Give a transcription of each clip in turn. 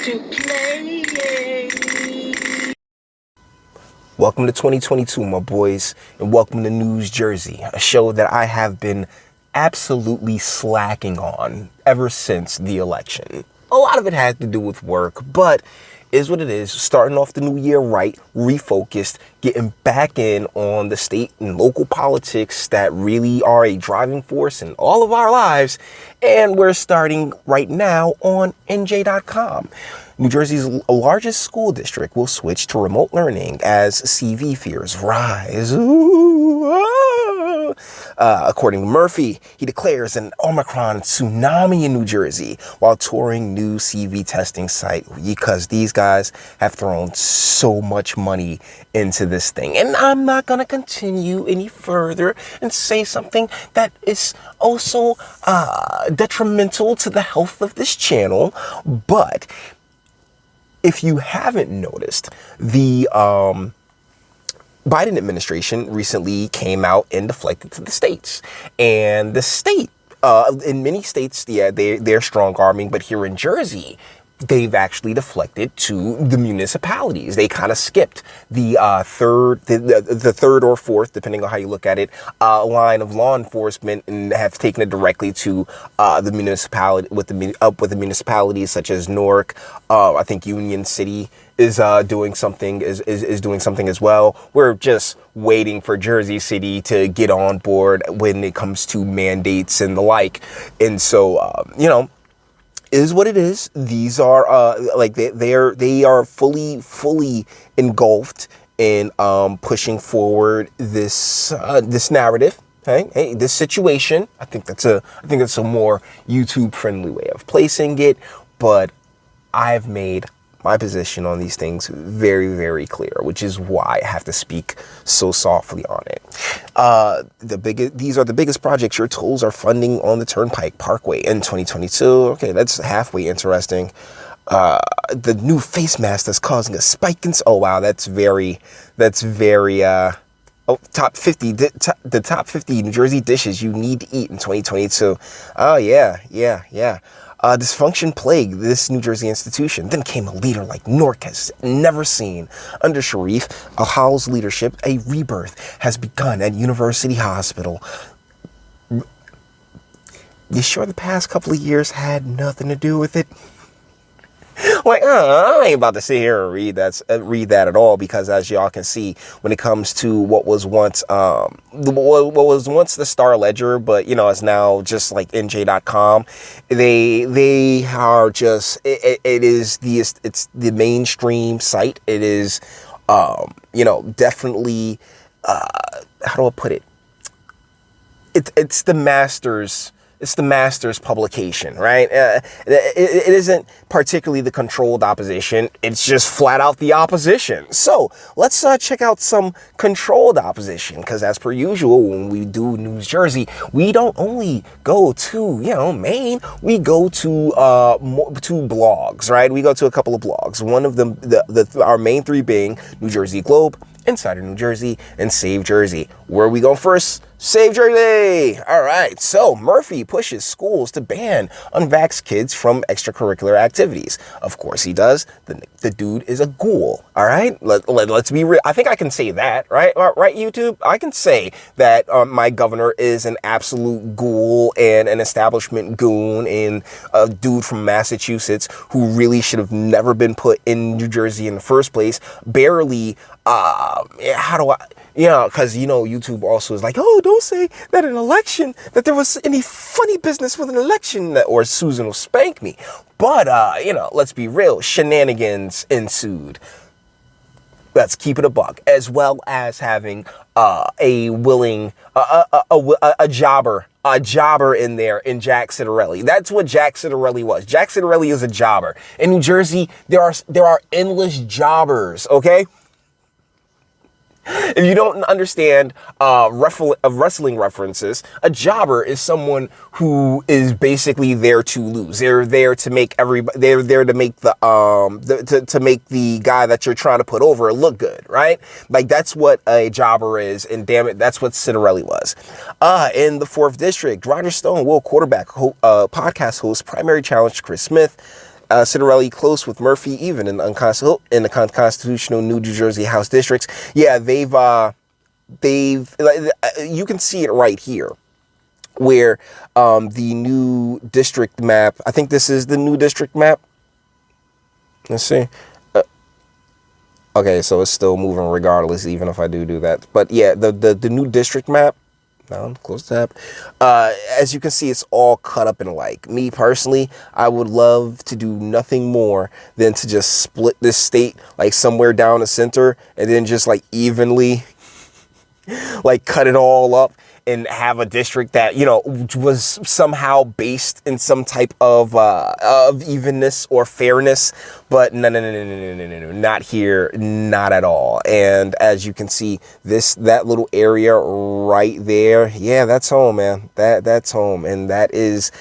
to play. Welcome to 2022, my boys, and welcome to News Jersey, a show that I have been absolutely slacking on ever since the election. A lot of it had to do with work, but is what it is. Starting off the new year right, refocused, getting back in on the state and local politics that really are a driving force in all of our lives. And we're starting right now on NJ.com. New Jersey's largest school district will switch to remote learning as CV fears rise. According to Murphy, he declares an Omicron tsunami in New Jersey while touring new CV testing site because these guys have thrown so much money into this thing. And I'm not going to continue any further and say something that is also detrimental to the health of this channel, but if you haven't noticed, the Biden administration recently came out and deflected to the states. And the state, in many states, yeah, they're strong arming, but here in Jersey, they've actually deflected to the municipalities. They kind of skipped the third or fourth, depending on how you look at it, line of law enforcement, and have taken it directly to the municipality with the municipalities such as Newark. I think Union City is doing something is doing something as well. We're just waiting for Jersey City to get on board when it comes to mandates and the like. And so is what it is. These are they are fully engulfed in pushing forward this narrative. Hey, this situation. I think that's a more YouTube friendly way of placing it. But I've made my position on these things very, very clear, which is why I have to speak so softly on it. These are the biggest projects your tolls are funding on the Turnpike Parkway in 2022. Okay, that's halfway interesting. The new face mask that's causing a spike in... Oh, wow, that's very... top 50, the top 50 New Jersey dishes you need to eat in 2022. Oh, yeah. Dysfunction plagued this New Jersey institution. Then came a leader like Newark has never seen. Under Sharif Al-Hawl's leadership, a rebirth has begun at University Hospital. You sure the past couple of years had nothing to do with it? Like, I ain't about to sit here and read that at all, because as y'all can see, when it comes to what was once the Star Ledger, but it's now just like NJ.com, they are just it's the mainstream site. It is definitely how do I put it? It's the master's. It's the master's publication, right? It isn't particularly the controlled opposition. It's just flat out the opposition. So let's check out some controlled opposition, because as per usual, when we do News Jersey, we don't only go to, Maine. We go to blogs, right? We go to a couple of blogs. One of them, our main three being New Jersey Globe, Insider New Jersey, and Save Jersey. Where are we going first? Save Jersey! All right, so Murphy pushes schools to ban unvaxxed kids from extracurricular activities. Of course he does. The dude is a ghoul, all right? Let's be real. I think I can say that, right? Right, YouTube? I can say that my governor is an absolute ghoul and an establishment goon and a dude from Massachusetts who really should have never been put in New Jersey in the first place. Barely, because YouTube also is like, oh, don't say that that there was any funny business with an election, or Susan will spank me. But let's be real, shenanigans ensued. Let's keep it a buck, as well as having a jobber in there in Jack Citarelli. That's what Jack Citarelli was. Jack Citarelli is a jobber. In New Jersey, there are endless jobbers, okay? If you don't understand wrestling references, a jobber is someone who is basically there to lose. They're there to make everybody. They're there to make to make the guy that you're trying to put over look good, right? Like that's what a jobber is, and damn it, that's what Citarelli was. In the 4th District, Roger Stone will quarterback podcast host primary challenge Chris Smith. Citarelli close with Murphy, even in the unconstitutional New Jersey House districts. Yeah, they've you can see it right here, where the new district map. I think this is the new district map. Let's see. Okay, so it's still moving regardless, even if I do that. But yeah, the new district map. No, close tab. As you can see, it's all cut up and like. Me personally, I would love to do nothing more than to just split this state like somewhere down the center and then just like evenly like cut it all up and have a district that, you know, was somehow based in some type of evenness or fairness. But no, not here, not at all. And as you can see, that little area right there, yeah, that's home, man. That's home, and that is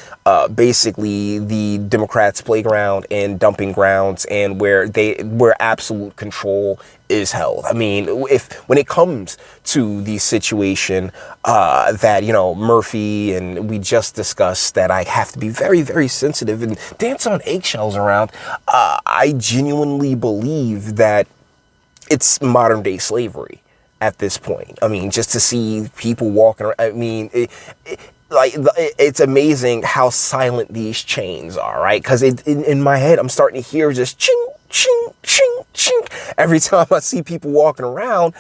basically the Democrats' playground and dumping grounds, and where absolute control is held. I mean, when it comes to the situation that, you know, Murphy and we just discussed, that I have to be very, very sensitive and dance on eggshells around, I genuinely believe that it's modern day slavery at this point. I mean, just to see people walking around, I mean, it's amazing how silent these chains are, right? Because in my head, I'm starting to hear just ching, ching, ching, ching every time I see people walking around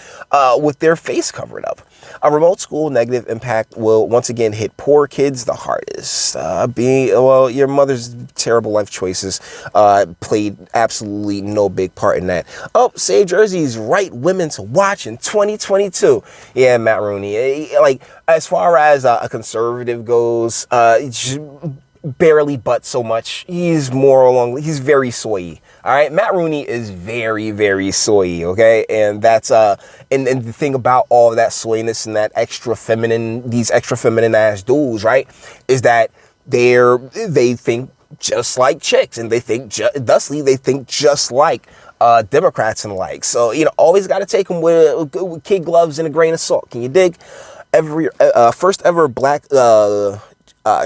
with their face covered up. A remote school negative impact will once again hit poor kids the hardest. Your mother's terrible life choices played absolutely no big part in that. Oh, Save Jersey's right women to watch in 2022. Yeah, Matt Rooney. Like, as far as a conservative goes, barely but so much. He's very soy. All right, Matt Rooney is very, very soy, okay? And that's and the thing about all of that soyness and that these extra feminine ass dudes, right, is that they think just like chicks, and they think thusly they think just like Democrats and like. So, you know, always got to take them with kid gloves and a grain of salt. Can you dig? First ever black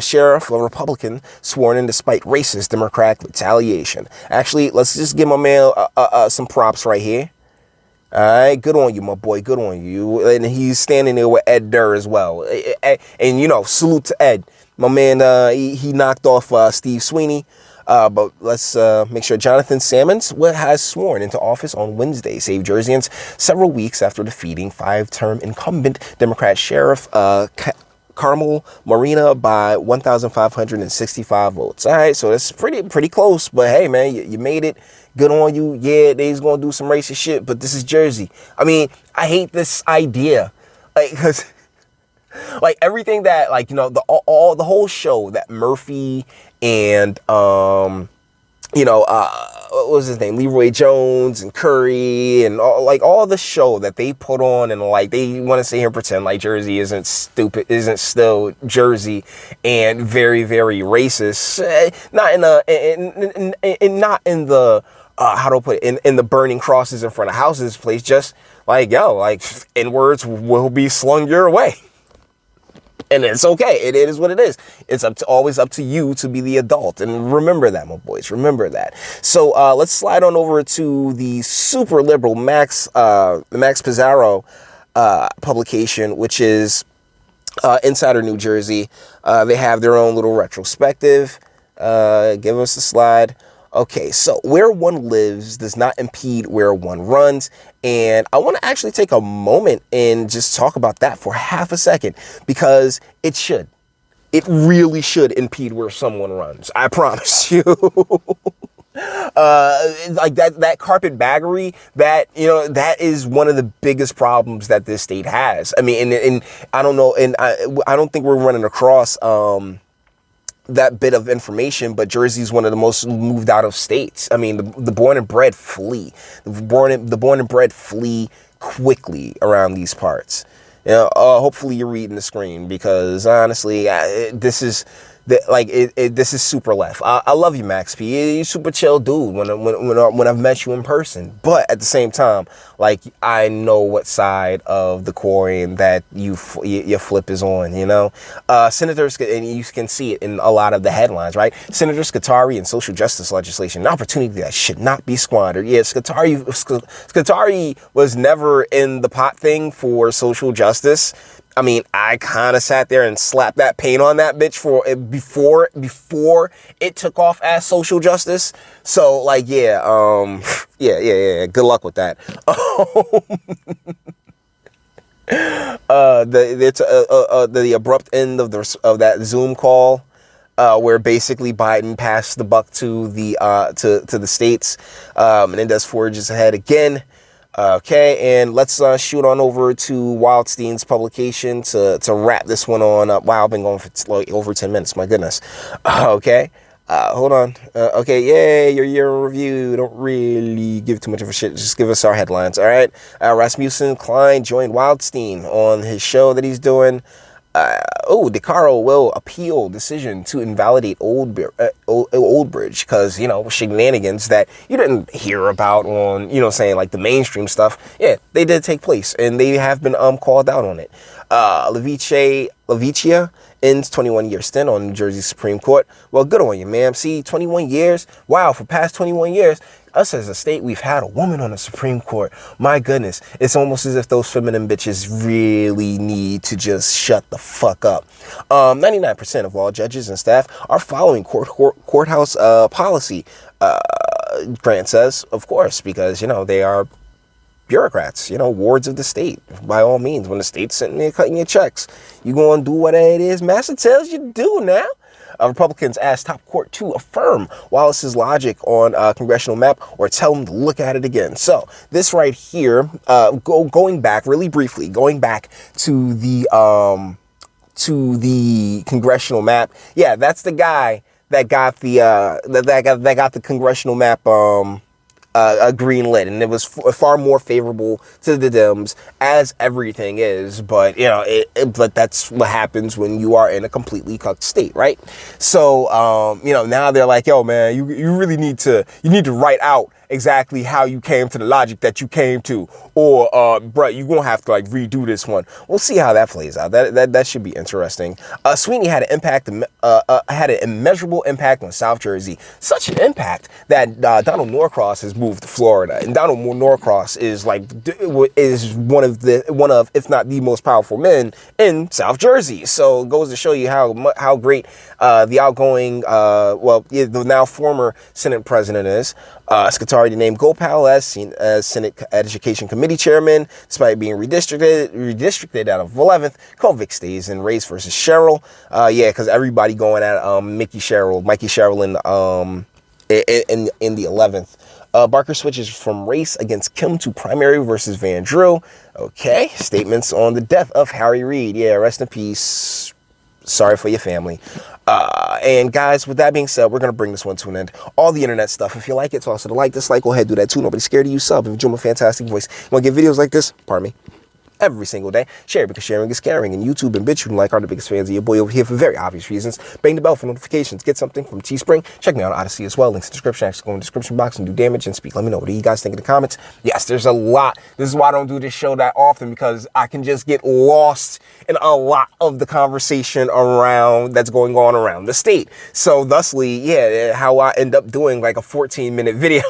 sheriff, a Republican, sworn in despite racist Democrat retaliation. Actually, let's just give my man some props right here. All right, good on you, my boy. Good on you. And he's standing there with Ed Durr as well. And you know, salute to Ed. My man, he knocked off Steve Sweeney. But let's make sure Jonathan Salmons has sworn into office on Wednesday. Save Jerseyans several weeks after defeating 5-term incumbent Democrat Sheriff Carmel Marina by 1,565 votes. All right, so that's pretty close. But hey, man, you made it. Good on you. Yeah, they's gonna do some racist shit, but this is Jersey. I mean, I hate this idea, like, because like everything that, like, you know, the whole show that Murphy and what was his name, Leroy Jones and Curry and all the show that they put on, and like they want to sit here and pretend like Jersey isn't still Jersey and very, very racist. Not in the how do I put it, in the burning crosses in front of houses place. Just like, yo, like, N-words will be slung your way. And it's okay. It is what it is. It's always up to you to be the adult. And remember that, my boys. Remember that. So let's slide on over to the super liberal Max Pizarro publication, which is Insider New Jersey. They have their own little retrospective. Give us a slide. Okay, so where one lives does not impede where one runs. And I want to actually take a moment and just talk about that for half a second, because it should. It really should impede where someone runs. I promise you. Like that carpetbaggery, that, you know, that is one of the biggest problems that this state has. I mean, and I don't know, and I don't think we're running across that bit of information, but Jersey is one of the most moved out of states. I mean, the born and bred flee. The born and bred flee quickly around these parts. You know, hopefully you're reading the screen, because honestly, this is This is super left. I love you, Max P. You're super chill dude when I've met you in person. But at the same time, like, I know what side of the coin that your flip is on, you know? Senators, and you can see it in a lot of the headlines, right? Senator Scutari and social justice legislation, an opportunity that should not be squandered. Yeah, Scutari was never in the pot thing for social justice. I mean, I kind of sat there and slapped that paint on that bitch before it took off as social justice. So, like, yeah, yeah. Good luck with that. The abrupt end of that Zoom call, where basically Biden passed the buck to the to the states, and then does forges ahead again. Okay, and let's shoot on over to Wildstein's publication to wrap this one on up. Wow, I've been going for like over 10 minutes. My goodness. Okay, hold on. Okay, yay, your year in review. Don't really give too much of a shit. Just give us our headlines, all right? Rasmussen Klein joined Wildstein on his show that he's doing. DeCaro will appeal decision to invalidate Old Bridge because, you know, shenanigans that you didn't hear about on, you know, saying like the mainstream stuff. Yeah, they did take place and they have been called out on it. Levicia ends 21-year stint on New Jersey Supreme Court. Well, good on you, ma'am. See, 21 years. Wow, for past 21 years, us as a state, we've had a woman on the Supreme Court. My goodness, it's almost as if those feminine bitches really need to just shut the fuck up. 99% of all judges and staff are following courthouse policy. Grant says, of course, because, you know, they are bureaucrats, you know, wards of the state. By all means, when the state's sitting there cutting your checks, you going to do what it is Master tells you to do now. Republicans asked top court to affirm Wallace's logic on congressional map or tell him to look at it again. So this right here, going back really briefly, going back to the congressional map. Yeah, that's the guy that got the that got the congressional map green lit, and it was far more favorable to the Dems, as everything is. But you know, but that's what happens when you are in a completely cucked state, right? So you know, now they're like, yo, man, you really need to write out exactly how you came to the logic that you came to, or bruh, you're gonna have to like redo this one. We'll see how that plays out. That should be interesting. Sweeney had an immeasurable impact on South Jersey, such an impact that Donald Norcross has moved to Florida, and Donald Norcross is one of if not the most powerful men in South Jersey. So it goes to show you how great the outgoing the now former Senate president is. Scutari named Gopal as Senate Education Committee Chairman, despite being redistricted out of 11th. Kovic stays in race versus Sherrill. Because everybody going at Mikey Sherrill in the 11th. Barker switches from race against Kim to primary versus Van Drew. Okay, statements on the death of Harry Reid. Yeah, rest in peace. Sorry for your family. And guys, with that being said, we're going to bring this one to an end. All the internet stuff. If you like it, toss it a like, dislike, go ahead, do that too. Nobody's scared of you. Sub. If you enjoy my fantastic voice, you want to get videos like this, pardon me, every single day, share because sharing is caring. And YouTube and Bitchute and like are the biggest fans of your boy over here for very obvious reasons. Bang the bell for notifications. Get something from Teespring. Check me out on Odyssey as well. Links in the description. Actually go in the description box and do damage and speak. Let me know what you guys think in the comments. Yes, there's a lot. This is why I don't do this show that often, because I can just get lost in a lot of the conversation that's going on around the state. So thusly, yeah, how I end up doing like a 14-minute video.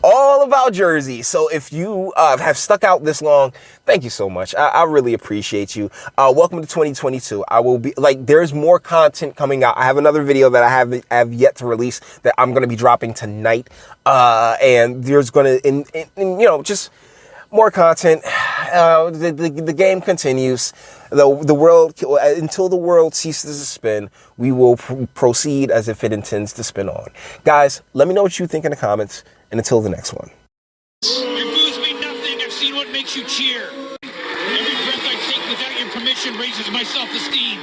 All about Jersey. So if you have stuck out this long, thank you so much. I really appreciate you. Welcome to 2022. I will be there's more content coming out. I have another video that I have yet to release that I'm going to be dropping tonight. And there's going to, just more content. The game continues. The world, until the world ceases to spin, we will proceed as if it intends to spin on. Guys, let me know what you think in the comments. And until the next one. Your booze mean nothing. I've seen what makes you cheer. Every breath I take without your permission raises my self-esteem.